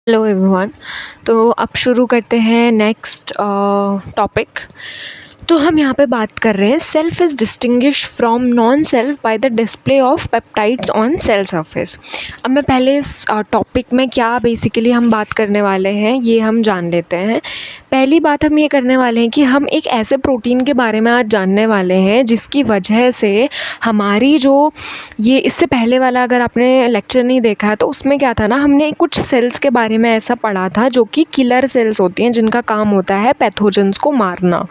Hello everyone. तो अब शुरू करते हैं नेक्स्ट टॉपिक। तो हम यहाँ पे बात कर रहे हैं self is distinguish from non self by the display of peptides on sale surface. अब मैं पहले इस टॉपिक में क्या बेसिकली हम बात करने वाले हैं ये हम जान लेते हैं। पहली बात हम ये करने वाले हैं कि हम एक ऐसे प्रोटीन के बारे में आज जानने वाले हैं जिसकी वजह से हमारी जो ये इससे पहले वाला अगर आपने लेक्चर नहीं देखा है तो उसमें क्या था ना, हमने कुछ सेल्स के बारे में ऐसा पढ़ा था जो कि किलर सेल्स होती हैं जिनका काम होता है पैथोजेंस को मारना।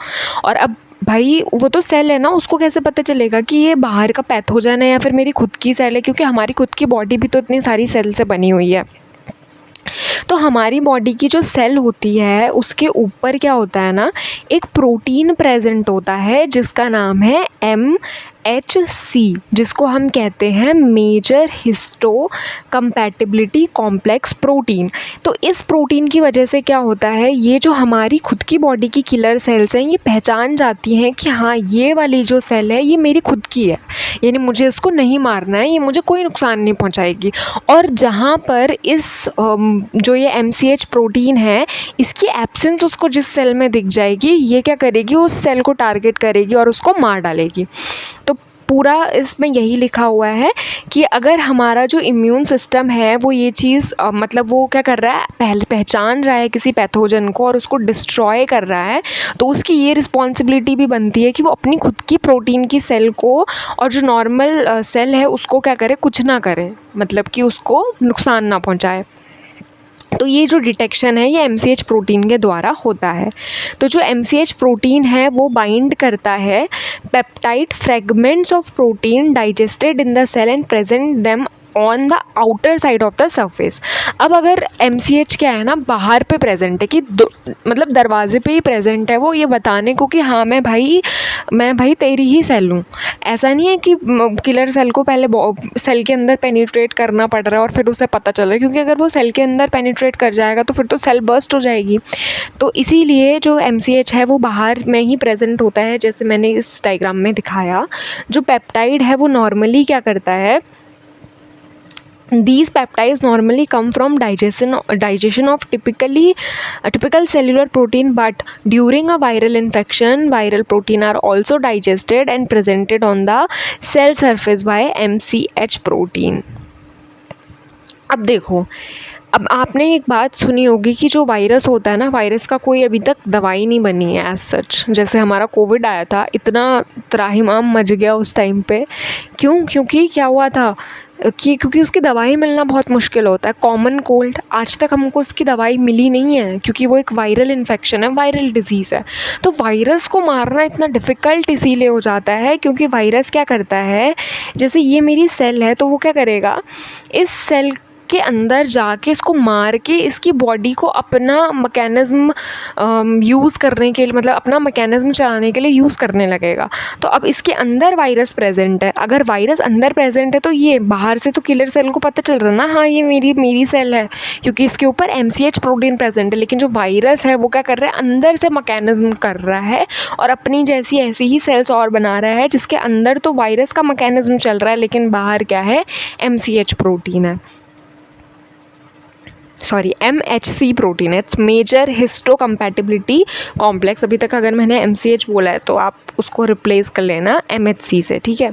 और अब भाई वो तो सेल है ना, उसको कैसे पता चलेगा कि ये बाहर का पैथोजन है या फिर मेरी खुद की सेल है, क्योंकि हमारी खुद की बॉडी भी तो इतनी सारी सेल से बनी हुई है। तो हमारी बॉडी की जो सेल होती है उसके ऊपर क्या होता है ना, एक प्रोटीन प्रेजेंट होता है जिसका नाम है MHC, जिसको हम कहते हैं major histocompatibility complex protein. तो इस प्रोटीन की वजह से क्या होता है, ये जो हमारी खुद की बॉडी की किलर सेल्स हैं ये पहचान जाती हैं कि हाँ ये वाली जो सेल है ये मेरी खुद की है, यानी मुझे इसको नहीं मारना है, ये मुझे कोई नुकसान नहीं पहुंचाएगी। और जहाँ पर इस जो ये MCH प्रोटीन है इसकी एब्सेंस उसको जिस सेल में दिख जाएगी, ये क्या करेगी, उस सेल को टारगेट करेगी और उसको मार डालेगी। तो पूरा इसमें यही लिखा हुआ है कि अगर हमारा जो इम्यून सिस्टम है वो ये चीज़ मतलब वो क्या कर रहा है, पहचान रहा है किसी पैथोजन को और उसको डिस्ट्रॉय कर रहा है, तो उसकी ये रिस्पॉन्सिबिलिटी भी बनती है कि वो अपनी खुद की प्रोटीन की सेल को और जो नॉर्मल सेल है उसको क्या करे, कुछ ना करे, मतलब कि उसको नुकसान ना पहुँचाए। तो ये जो डिटेक्शन है ये MCH प्रोटीन के द्वारा होता है। तो जो MCH प्रोटीन है वो बाइंड करता है peptide fragments of protein digested in the cell and present them on the outer side of the surface. अब अगर MCH क्या है ना, बाहर पे प्रेजेंट है कि मतलब दरवाजे पे ही प्रेजेंट है वो, ये बताने को कि हाँ मैं भाई तेरी ही सेल हूँ। ऐसा नहीं है कि किलर सेल को पहले सेल के अंदर पेनिट्रेट करना पड़ रहा है और फिर उसे पता चल रहा है, क्योंकि अगर वो सेल के अंदर पेनिट्रेट कर जाएगा तो फिर तो सेल बर्स्ट हो जाएगी। तो इसीलिए जो MCH है वो बाहर में ही प्रेजेंट होता है, जैसे मैंने इस डायग्राम में दिखाया। जो पेप्टाइड है वो नॉर्मली क्या करता है, these peptides normally come from digestion of typical cellular protein, but during a viral infection viral protein are also digested and presented on the cell surface by MCH protein। अब देखो, अब आपने एक बात सुनी होगी कि जो वायरस होता है ना, वायरस का कोई अभी तक दवाई नहीं बनी है एज सच। जैसे हमारा कोविड आया था, इतना त्राहिमाम मच गया उस टाइम पे। क्योंकि क्या हुआ था कि क्योंकि उसकी दवाई मिलना बहुत मुश्किल होता है। कॉमन कोल्ड आज तक हमको उसकी दवाई मिली नहीं है, क्योंकि वो एक वायरल इन्फेक्शन है, वायरल डिजीज़ है। तो वायरस को मारना इतना डिफ़िकल्ट इसीलिए हो जाता है क्योंकि वायरस क्या करता है, जैसे ये मेरी सेल है तो वो क्या करेगा, इस सेल के अंदर जाके इसको मार के इसकी बॉडी को अपना मैकेनिज़्म यूज़ करने के लिए, मतलब अपना मैकेनिज़्म चलाने के लिए यूज़ करने लगेगा। तो अब इसके अंदर वायरस प्रेजेंट है, अगर वायरस अंदर प्रेजेंट है तो ये बाहर से तो किलर सेल को पता चल रहा है ना, हाँ ये मेरी सेल है, क्योंकि इसके ऊपर MCH प्रोटीन प्रेजेंट है। लेकिन जो वायरस है वो क्या कर रहा है, अंदर से मैकेनिज़्म कर रहा है और अपनी जैसी ऐसी ही सेल्स और बना रहा है जिसके अंदर तो वायरस का मैकेनिज़्म चल रहा है लेकिन बाहर क्या है, MCH प्रोटीन है, सॉरी MHC प्रोटीन है, it's major histocompatibility complex. अभी तक अगर मैंने MCH बोला है तो आप उसको रिप्लेस कर लेना MHC से, ठीक है।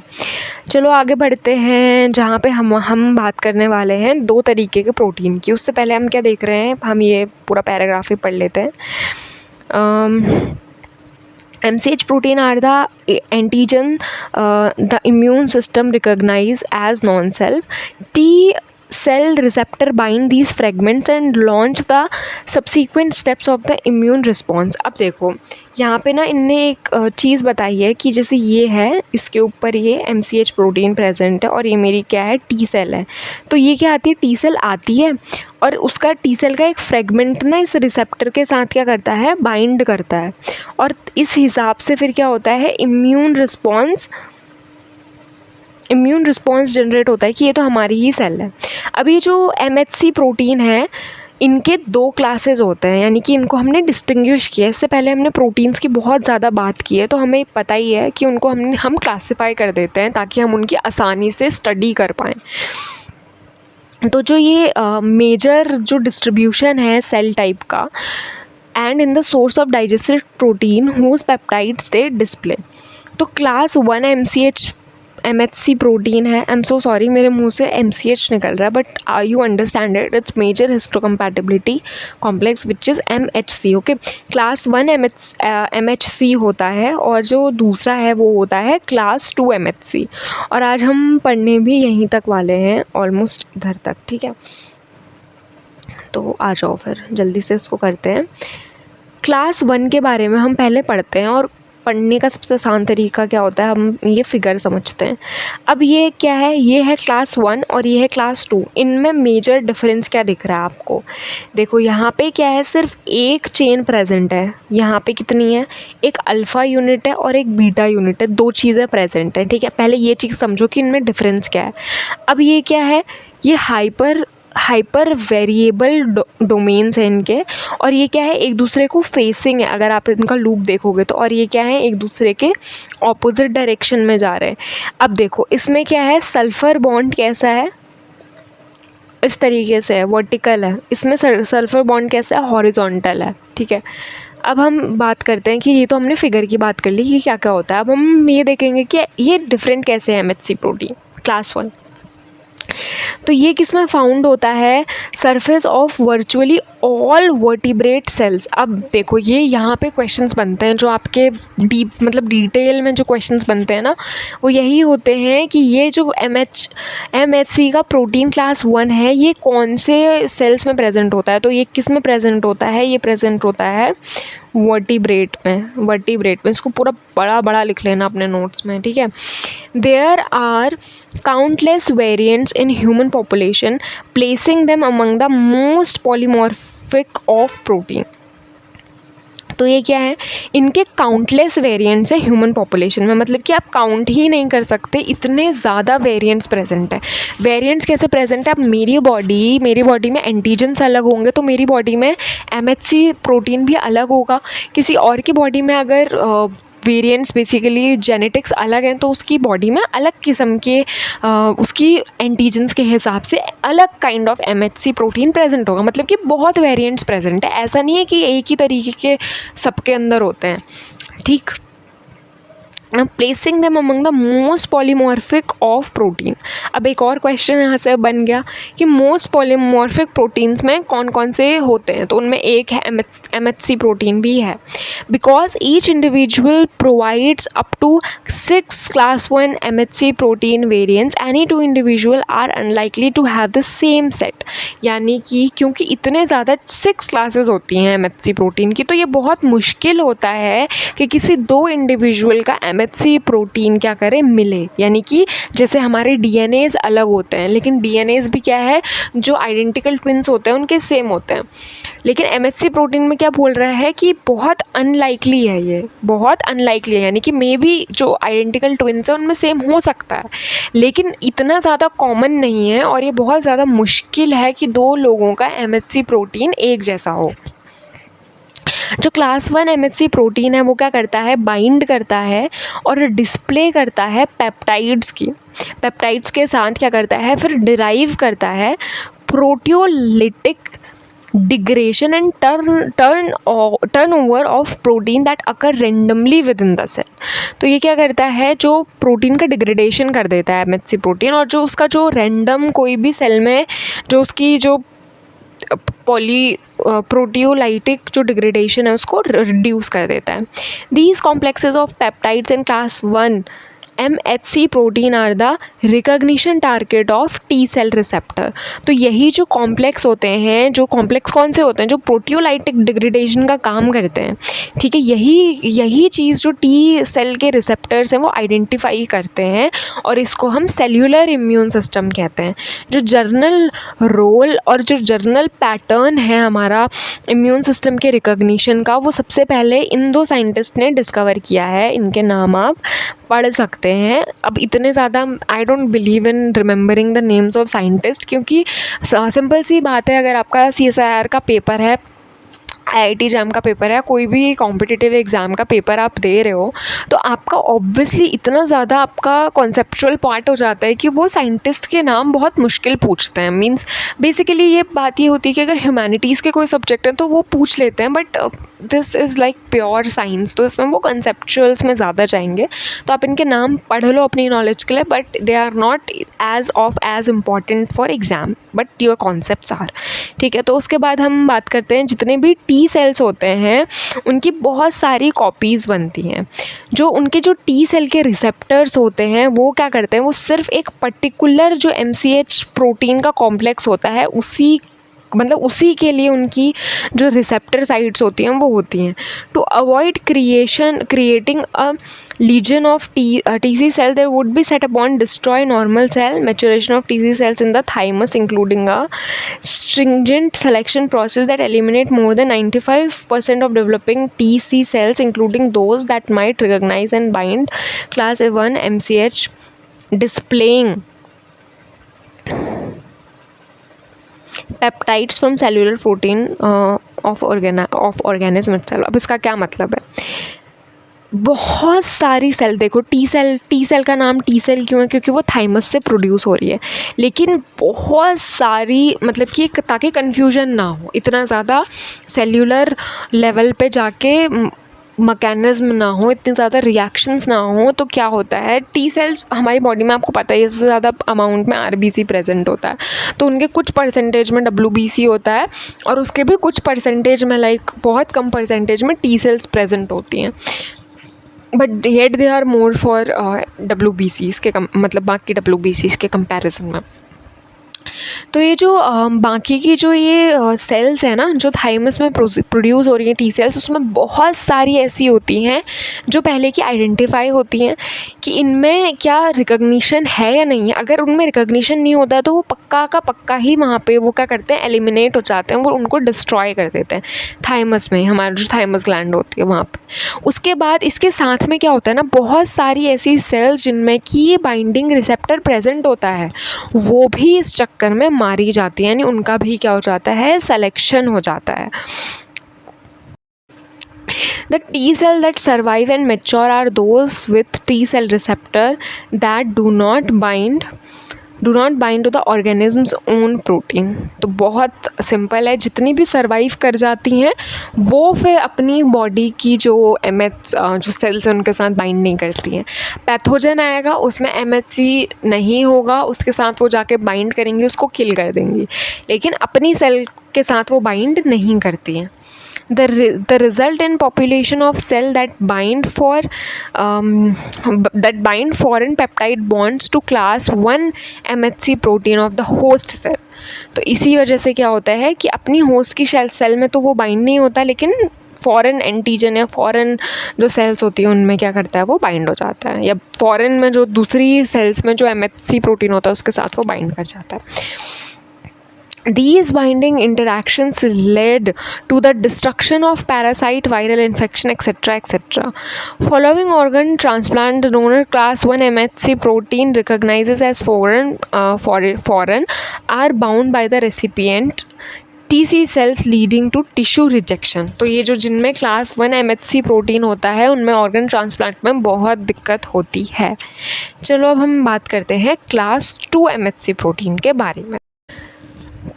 चलो आगे बढ़ते हैं, जहाँ पे हम बात करने वाले हैं दो तरीके के प्रोटीन की। उससे पहले हम क्या देख रहे हैं, हम ये पूरा पैराग्राफ ही पढ़ लेते हैं। MCH protein are the antigen the immune system recognize as non-self. T cell receptor bind these fragments and launch the subsequent steps of the immune response। अब देखो यहाँ पे ना इनने एक चीज़ बताई है कि जैसे ये है, इसके ऊपर ये MCH प्रोटीन प्रेजेंट है और ये मेरी क्या है, T सेल है। तो ये क्या आती है, T सेल आती है और उसका T सेल का एक फ्रेगमेंट ना इस रिसेप्टर के साथ क्या करता है, बाइंड करता है, और इस हिसाब से फिर क्या होता है, इम्यून रिस्पॉन्स जनरेट होता है कि ये तो हमारी ही सेल है। अभी जो MHC प्रोटीन है इनके दो क्लासेस होते हैं, यानी कि इनको हमने डिस्टिंग्विश किया। इससे पहले हमने प्रोटीन्स की बहुत ज़्यादा बात की है तो हमें पता ही है कि उनको हम क्लासिफाई कर देते हैं ताकि हम उनकी आसानी से स्टडी कर पाएँ। तो जो ये मेजर जो डिस्ट्रीब्यूशन है सेल टाइप का, and in the source of digested protein whose peptides they display. तो क्लास 1 MHC प्रोटीन है। आई एम सो सॉरी, मेरे मुंह से MCH निकल रहा है, but you understand it, it's major histocompatibility complex which is MHC। Okay, class 1 MHC होता है और जो दूसरा है वो होता है क्लास 2 MHC। और आज हम पढ़ने भी यहीं तक वाले हैं, ऑलमोस्ट इधर तक, ठीक है। तो आ जाओ फिर जल्दी से इसको करते हैं। क्लास 1 के बारे में हम पहले पढ़ते हैं, और पढ़ने का सबसे आसान तरीका क्या होता है, हम ये फिगर समझते हैं। अब ये क्या है, ये है क्लास 1 और ये है क्लास 2। इनमें मेजर डिफरेंस क्या दिख रहा है आपको? देखो यहाँ पे क्या है, सिर्फ एक चेन प्रेजेंट है। यहाँ पे कितनी है, एक अल्फ़ा यूनिट है और एक बीटा यूनिट है, दो चीज़ें प्रेजेंट हैं, ठीक है। पहले ये चीज़ समझो कि इनमें डिफरेंस क्या है। अब ये क्या है, ये हाइपर वेरिएबल डोमेन्स हैं इनके, और ये क्या है, एक दूसरे को फेसिंग है। अगर आप इनका लूप देखोगे तो, और ये क्या है, एक दूसरे के ऑपोजिट डायरेक्शन में जा रहे हैं। अब देखो इसमें क्या है, सल्फ़र बॉन्ड कैसा है, इस तरीके से है, वर्टिकल है। इसमें सल्फ़र बॉन्ड कैसा है, हॉरिजॉन्टल है, ठीक है। अब हम बात करते हैं कि ये तो हमने फिगर की बात कर ली कि क्या क्या होता है। अब हम ये देखेंगे कि ये डिफरेंट कैसे है MHC प्रोटीन क्लास 1। तो ये किस में फाउंड होता है, surface of virtually all vertebrate cells. अब देखो ये यहाँ पे क्वेश्चंस बनते हैं जो आपके मतलब डिटेल में जो क्वेश्चंस बनते हैं ना, वो यही होते हैं कि ये जो MHC का प्रोटीन क्लास 1 है, ये कौन से सेल्स में प्रेजेंट होता है। तो ये किस में प्रेजेंट होता है, ये प्रेजेंट होता है वर्टिब्रेट में। इसको पूरा बड़ा बड़ा लिख लेना अपने नोट्स में, ठीक है। There are countless variants in human population, placing them among the most polymorphic of protein. तो ये क्या है, इनके काउंटलेस वेरिएंट्स है ह्यूमन पॉपुलेशन में, मतलब कि आप काउंट ही नहीं कर सकते, इतने ज़्यादा वेरिएंट्स प्रेजेंट है। वेरिएंट्स कैसे प्रेजेंट है, अब मेरी बॉडी में एंटीजन्स अलग होंगे, तो मेरी बॉडी में MHC प्रोटीन भी अलग होगा। किसी और की बॉडी में अगर वेरिएंट्स बेसिकली जेनेटिक्स अलग हैं, तो उसकी बॉडी में अलग किस्म के उसकी एंटीजन्स के हिसाब से अलग kind of MHC protein present होगा। मतलब कि बहुत वेरिएंट्स प्रेजेंट है, ऐसा नहीं है कि एक ही तरीके के सबके अंदर होते हैं, ठीक। Placing them among the most polymorphic of protein. अब एक और क्वेश्चन यहाँ से बन गया कि मोस्ट पॉलीमॉर्फिक प्रोटीन्स में कौन कौन से होते हैं, तो उनमें एक है MHC प्रोटीन भी है। Because each individual provides up to 6 class 1 MHC protein variants, any two individuals are unlikely to have the same set. यानी कि क्योंकि इतने ज़्यादा 6 क्लासेस होती हैं MHC प्रोटीन की, तो ये बहुत मुश्किल होता है कि किसी दो इंडिविजुअल का MHC प्रोटीन क्या करे, मिले। यानी कि जैसे हमारे DNAs अलग होते हैं, लेकिन DNAs भी क्या है, जो आइडेंटिकल ट्विन्स होते हैं उनके सेम होते हैं, लेकिन MHC प्रोटीन में क्या बोल रहा है कि बहुत अनलाइकली है, ये बहुत अनलाइकली है। यानी कि मे बी जो आइडेंटिकल ट्विन्स हैं उनमें सेम हो सकता है, लेकिन इतना ज़्यादा कॉमन नहीं है, और ये बहुत ज़्यादा मुश्किल है कि दो लोगों का MHC प्रोटीन एक जैसा हो। जो क्लास 1 MHC प्रोटीन है वो क्या करता है, बाइंड करता है और डिस्प्ले करता है पेप्टाइड्स की। पेप्टाइड्स के साथ क्या करता है, फिर डिराइव करता है proteolytic degradation and turn over of protein that occur randomly within the cell. तो ये क्या करता है, जो प्रोटीन का डिग्रेडेशन कर देता है MHC प्रोटीन, और जो उसका जो रैंडम कोई भी सेल में जो उसकी जो प्रोटियोलाइटिक जो डिग्रेडेशन है उसको रिड्यूस कर देता है। These complexes of peptides in class 1 MHC protein are the recognition target of T cell receptor. तो यही जो कॉम्प्लेक्स होते हैं, जो कॉम्प्लेक्स कौन से होते हैं, जो प्रोटियोलाइटिक डिग्रेडेशन का काम करते हैं, ठीक है। यही चीज़ जो T सेल के रिसेप्टर्स हैं वो आइडेंटिफाई करते हैं, और इसको हम सेल्यूलर इम्यून सिस्टम कहते हैं। जो जर्नल रोल और जो जर्नल पैटर्न है हमारा इम्यून सिस्टम के रिकग्निशन का, वो सबसे पहले इन दो साइंटिस्ट ने डिस्कवर किया है। इनके नाम आप पढ़ सकते हैं। अब इतने ज़्यादा I don't believe in remembering the names of scientist, क्योंकि सिंपल सी बात है, अगर आपका CSIR का पेपर है आईआईटी जैम का पेपर है, कोई भी कॉम्पिटिटिव एग्ज़ाम का पेपर आप दे रहे हो, तो आपका ऑब्वियसली इतना ज़्यादा आपका कॉन्सेप्चुअल पार्ट हो जाता है कि वो साइंटिस्ट के नाम बहुत मुश्किल पूछते हैं। मींस बेसिकली ये बात ये होती है कि अगर ह्यूमैनिटीज़ के कोई सब्जेक्ट हैं तो वो पूछ लेते हैं, but this is like pure science, तो इसमें वो कंसेप्चुअल्स में ज़्यादा जाएंगे। तो आप इनके नाम पढ़ लो अपनी नॉलेज के लिए, but they are not as important for exam, but your concepts are. ठीक है, तो उसके बाद हम बात करते हैं जितने भी टी सेल्स होते हैं उनकी बहुत सारी कॉपीज़ बनती हैं। जो उनके जो टी सेल के रिसेप्टर्स होते हैं वो क्या करते हैं, वो सिर्फ एक पर्टिकुलर जो MCH प्रोटीन का कॉम्प्लेक्स होता है उसी के लिए उनकी जो रिसेप्टर साइट्स होती हैं वो होती हैं। To avoid creating a lesion of TC cell there would be set upon destroy normal cell maturation of TC cells in the thymus including a stringent selection process that eliminate more than 95% of developing TC cells, including those that might recognize and bind class A1 MCH, displaying peptides from cellular protein of organism itself। अब इसका क्या मतलब है, बहुत सारी cell, देखो T cell का नाम टी सेल क्यों है, क्योंकि वो थाइमस से प्रोड्यूस हो रही है, लेकिन बहुत सारी मतलब कि ताकि कन्फ्यूजन ना हो, इतना ज़्यादा सेल्यूलर लेवल पे जाके मैकेनिज्म ना हो, इतने ज़्यादा रिएक्शंस ना हो, तो क्या होता है टी सेल्स हमारी बॉडी में आपको पता है सबसे ज़्यादा अमाउंट में RBC प्रेजेंट होता है, तो उनके कुछ परसेंटेज में WBC होता है और उसके भी कुछ परसेंटेज में लाइक बहुत कम परसेंटेज में टी सेल्स प्रेजेंट होती हैं, but yet they are more for WBCs के मतलब बाकी WBCs के कंपैरिजन में। तो ये जो बाकी की जो ये सेल्स हैं ना जो थाइमस में प्रोड्यूस हो रही हैं टी सेल्स, उसमें बहुत सारी ऐसी होती हैं जो पहले की आइडेंटिफाई होती हैं कि इनमें क्या रिकग्निशन है या नहीं है। अगर उनमें रिकग्निशन नहीं होता है तो वो पक्का का पक्का ही वहाँ पे वो क्या करते हैं, एलिमिनेट हो जाते हैं, वो उनको डिस्ट्रॉय कर देते हैं थाइमस में, हमारा जो थाइमस ग्लैंड होती है वहाँ पे। उसके बाद इसके साथ में क्या होता है ना, बहुत सारी ऐसी सेल्स जिनमें कि बाइंडिंग रिसेप्टर प्रेजेंट होता है वो भी इस चक्कर में मारी जाती है, यानी उनका भी क्या हो जाता है, सिलेक्शन हो जाता है। The T cell that survive and mature are those with T cell receptor that do not bind to the organism's own protein। तो बहुत सिंपल है, जितनी भी सर्वाइव कर जाती हैं वो फिर अपनी बॉडी की जो जो सेल्स हैं उनके साथ बाइंड नहीं करती हैं। पैथोजन आएगा उसमें MHC नहीं होगा, उसके साथ वो जाके बाइंड करेंगी, उसको किल कर देंगी, लेकिन अपनी सेल के साथ वो बाइंड नहीं करती हैं। The result in population of cell that bind foreign peptide bonds to class 1 MHC protein of the host cell। तो इसी वजह से क्या होता है कि अपनी होस्ट की सेल में तो वो बाइंड नहीं होता, लेकिन फॉरेन एंटीजन या फॉरेन जो सेल्स होती हैं उनमें क्या करता है, वो बाइंड हो जाता है, या फॉरेन में जो दूसरी सेल्स में जो MHC प्रोटीन होता है उसके साथ वो बाइंड कर जाता है। These binding interactions led to the destruction of parasite, viral infection, etc., etc. Following organ transplant, the donor class 1 MHC protein recognizes as foreign are bound by the recipient TC cells leading to tissue rejection। तो ये जो जिनमें class 1 MHC protein होता है उनमें organ transplant में बहुत दिक्कत होती है। चलो अब हम बात करते हैं क्लास 2 MHC प्रोटीन के बारे में।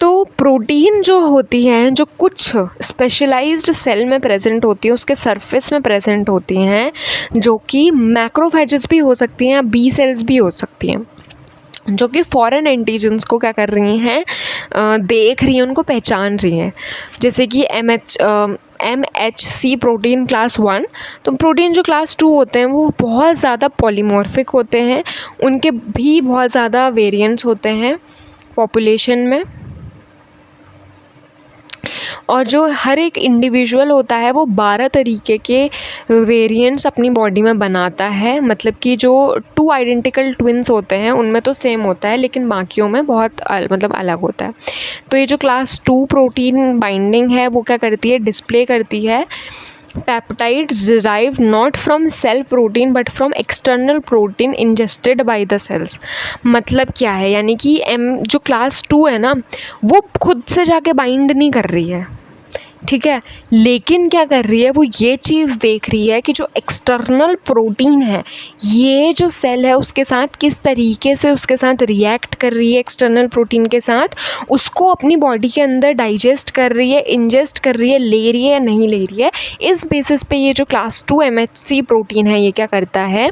तो प्रोटीन जो होती हैं, जो कुछ स्पेशलाइज्ड सेल में प्रेजेंट होती है, उसके सरफेस में प्रेजेंट होती हैं, जो कि मैक्रोफेजेस भी हो सकती हैं, B सेल्स भी हो सकती हैं, जो कि फॉरेन एंटीजन्स को क्या कर रही हैं, देख रही हैं, उनको पहचान रही हैं। जैसे कि MHC प्रोटीन क्लास 1, तो प्रोटीन जो क्लास 2 होते हैं वो बहुत ज़्यादा पॉलीमॉर्फिक होते हैं, उनके भी बहुत ज़्यादा वेरिएंट्स होते हैं पॉपुलेशन में, और जो हर एक इंडिविजुअल होता है वो 12 तरीके के वेरिएंट्स अपनी बॉडी में बनाता है। मतलब कि जो 2 आइडेंटिकल ट्विन्स होते हैं उनमें तो सेम होता है, लेकिन बाकियों में बहुत मतलब अलग होता है। तो ये जो क्लास 2 प्रोटीन बाइंडिंग है वो क्या करती है, डिस्प्ले करती है peptides derived not from cell protein but from external protein ingested by the cells। मतलब क्या है, यानी कि जो क्लास 2 है ना वो खुद से जाके बाइंड नहीं कर रही है, ठीक है। लेकिन क्या कर रही है वो, ये चीज़ देख रही है कि जो एक्सटर्नल प्रोटीन है ये जो सेल है उसके साथ किस तरीके से उसके साथ रिएक्ट कर रही है, एक्सटर्नल प्रोटीन के साथ उसको अपनी बॉडी के अंदर डाइजेस्ट कर रही है, इंजेस्ट कर रही है, ले रही है या नहीं ले रही है। इस बेसिस पे ये जो क्लास 2 MHC प्रोटीन है ये क्या करता है,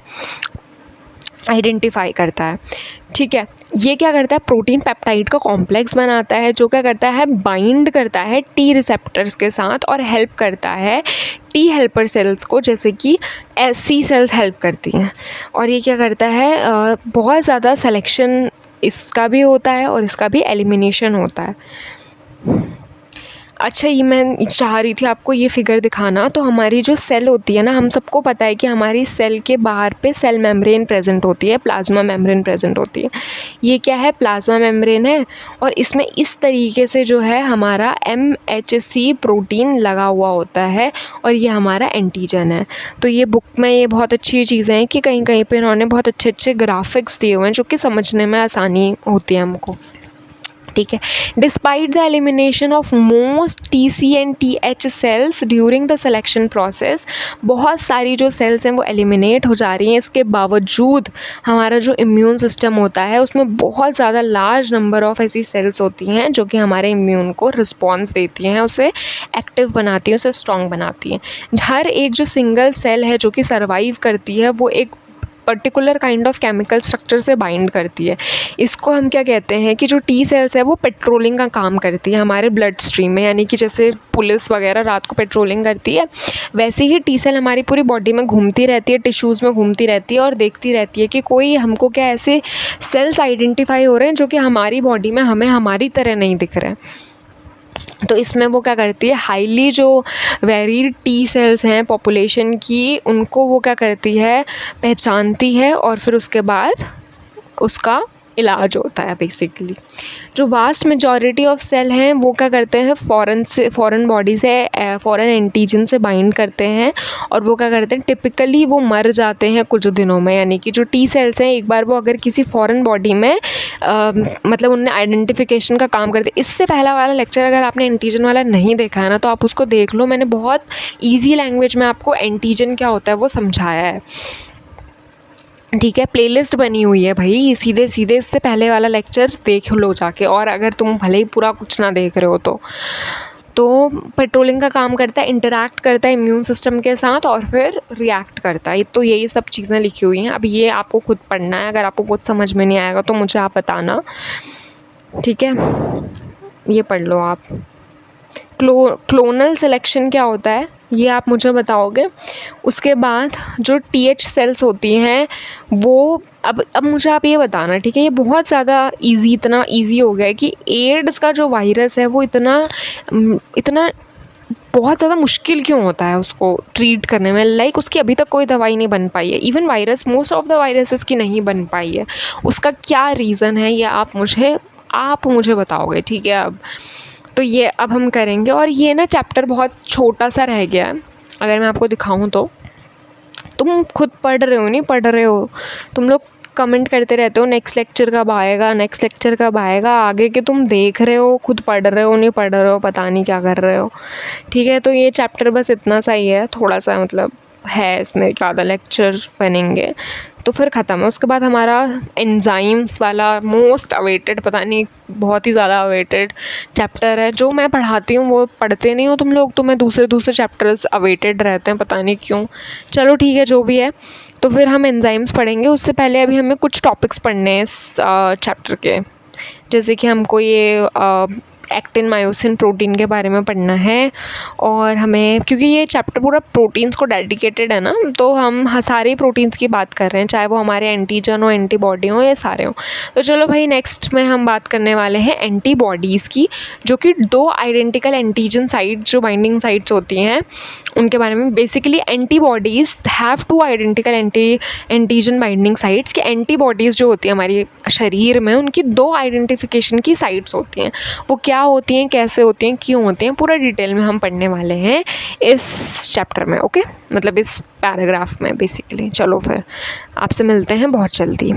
आइडेंटिफाई करता है। ठीक है, ये क्या करता है, प्रोटीन पेप्टाइड का कॉम्प्लेक्स बनाता है जो क्या करता है, बाइंड करता है टी रिसेप्टर्स के साथ और हेल्प करता है टी हेल्पर सेल्स को, जैसे कि सी सेल्स हेल्प करती हैं। और ये क्या करता है, बहुत ज़्यादा सिलेक्शन इसका भी होता है और इसका भी एलिमिनेशन होता है। अच्छा, ये मैं चाह रही थी आपको ये फिगर दिखाना। तो हमारी जो सेल होती है ना, हम सबको पता है कि हमारी सेल के बाहर पे सेल मेम्ब्रेन प्रेजेंट होती है, प्लाज्मा मेम्ब्रेन प्रेजेंट होती है। ये क्या है, प्लाज्मा मेम्ब्रेन है और इसमें इस तरीके से जो है हमारा MHC प्रोटीन लगा हुआ होता है और ये हमारा एंटीजन है। तो ये बुक में ये बहुत अच्छी चीज़ें हैं कि कहीं कहीं पे इन्होंने बहुत अच्छे अच्छे ग्राफिक्स दिए हुए हैं जो कि समझने में आसानी होती है हमको। ठीक है, despite the elimination of most TC and TH cells during the selection process, बहुत सारी जो सेल्स हैं वो एलिमिनेट हो जा रही हैं, इसके बावजूद हमारा जो इम्यून सिस्टम होता है उसमें बहुत ज़्यादा लार्ज नंबर ऑफ ऐसी सेल्स होती हैं जो कि हमारे इम्यून को रिस्पॉन्स देती हैं, उसे एक्टिव बनाती हैं, उसे स्ट्रॉन्ग बनाती हैं। हर एक जो सिंगल सेल है जो कि सर्वाइव करती है वो एक particular kind of chemical structure से बाइंड करती है। इसको हम क्या कहते हैं कि जो टी सेल्स है वो पेट्रोलिंग का काम करती है हमारे ब्लड स्ट्रीम में, यानी कि जैसे पुलिस वगैरह रात को पेट्रोलिंग करती है, वैसे ही टी सेल हमारी पूरी बॉडी में घूमती रहती है, टिश्यूज़ में घूमती रहती है और देखती रहती है कि कोई हमको क्या ऐसे सेल्स आइडेंटिफाई हो रहे हैं जो कि हमारी बॉडी में हमें हमारी तरह नहीं दिख रहे हैं। तो इसमें वो क्या करती है, हाईली जो वेरी टी सेल्स हैं पॉपुलेशन की, उनको वो क्या करती है, पहचानती है और फिर उसके बाद उसका इलाज होता है। बेसिकली जो वास्ट मेजॉरिटी ऑफ सेल हैं वो क्या करते हैं, फ़ॉरेन बॉडी से फ़ॉरेन एंटीजन से बाइंड करते हैं और वो क्या करते हैं, टिपिकली वो मर जाते हैं कुछ दिनों में। यानी कि जो टी सेल्स हैं एक बार वो अगर किसी फ़ॉरेन बॉडी में मतलब उनने आइडेंटिफिकेशन का काम करते। इससे पहला वाला लेक्चर अगर आपने एंटीजन वाला नहीं देखा है ना तो आप उसको देख लो, मैंने बहुत ईजी लैंग्वेज में आपको एंटीजन क्या होता है वो समझाया है। ठीक है, प्लेलिस्ट बनी हुई है भाई, सीधे सीधे इससे पहले वाला लेक्चर देख लो जाके। और अगर तुम भले ही पूरा कुछ ना देख रहे हो तो पेट्रोलिंग का काम करता है, इंटरैक्ट करता है इम्यून सिस्टम के साथ और फिर रिएक्ट करता है। तो यही सब चीज़ें लिखी हुई हैं। अब ये आपको खुद पढ़ना है, अगर आपको कुछ समझ में नहीं आएगा तो मुझे आप बताना। ठीक है, ये पढ़ लो आप। क्लोनल सिलेक्शन क्या होता है ये आप मुझे बताओगे। उसके बाद जो TH सेल्स होती हैं वो अब मुझे आप ये बताना, ठीक है। ये बहुत ज़्यादा इजी, इतना इजी हो गया है कि एड्स का जो वायरस है वो इतना बहुत ज़्यादा मुश्किल क्यों होता है उसको ट्रीट करने में। लाइक उसकी अभी तक कोई दवाई नहीं बन पाई है, even virus most of the viruses की नहीं बन पाई है। उसका क्या रीज़न है ये आप मुझे बताओगे, ठीक है। तो ये अब हम करेंगे और ये ना चैप्टर बहुत छोटा सा रह गया है। अगर मैं आपको दिखाऊं तो तुम खुद पढ़ रहे हो नहीं पढ़ रहे हो, तुम लोग कमेंट करते रहते हो नेक्स्ट लेक्चर कब आएगा, नेक्स्ट लेक्चर कब आएगा। आगे के तुम देख रहे हो, खुद पढ़ रहे हो नहीं पढ़ रहे हो, पता नहीं क्या कर रहे हो। ठीक है, तो ये चैप्टर बस इतना सा ही है, थोड़ा सा मतलब है, इसमें ज़्यादा लेक्चर बनेंगे तो फिर ख़त्म है। उसके बाद हमारा एंजाइम्स वाला मोस्ट अवेटेड, पता नहीं बहुत ही ज़्यादा अवेटेड चैप्टर है। जो मैं पढ़ाती हूँ वो पढ़ते नहीं हो तुम लोग, तो मैं दूसरे चैप्टर्स अवेटेड रहते हैं, पता नहीं क्यों। चलो ठीक है, जो भी है। तो फिर हम एंजाइम्स पढ़ेंगे। उससे पहले अभी हमें कुछ टॉपिक्स पढ़ने हैं इस चैप्टर के, जैसे कि हमको ये एक्टिन मायोसिन प्रोटीन के बारे में पढ़ना है। और हमें, क्योंकि ये चैप्टर पूरा प्रोटीन्स को डेडिकेटेड है ना, तो हम सारे प्रोटीन्स की बात कर रहे हैं, चाहे वो हमारे एंटीजन हो, एंटीबॉडी हो, या सारे हो। तो चलो भाई, नेक्स्ट में हम बात करने वाले हैं एंटीबॉडीज़ की, जो कि 2 आइडेंटिकल एंटीजन साइट्स जो बाइंडिंग साइट्स होती हैं उनके बारे में। Basically antibodies have 2 identical antigen binding sites. कि एंटीबॉडीज़ जो होती है हमारे शरीर में, उनकी 2 आइडेंटिफिकेशन की साइट्स होती हैं। वो क्या होती हैं, कैसे होती हैं, क्यों होती हैं, पूरा डिटेल में हम पढ़ने वाले हैं इस चैप्टर में। ओके, मतलब इस पैराग्राफ में बेसिकली। चलो फिर आपसे मिलते हैं बहुत जल्दी।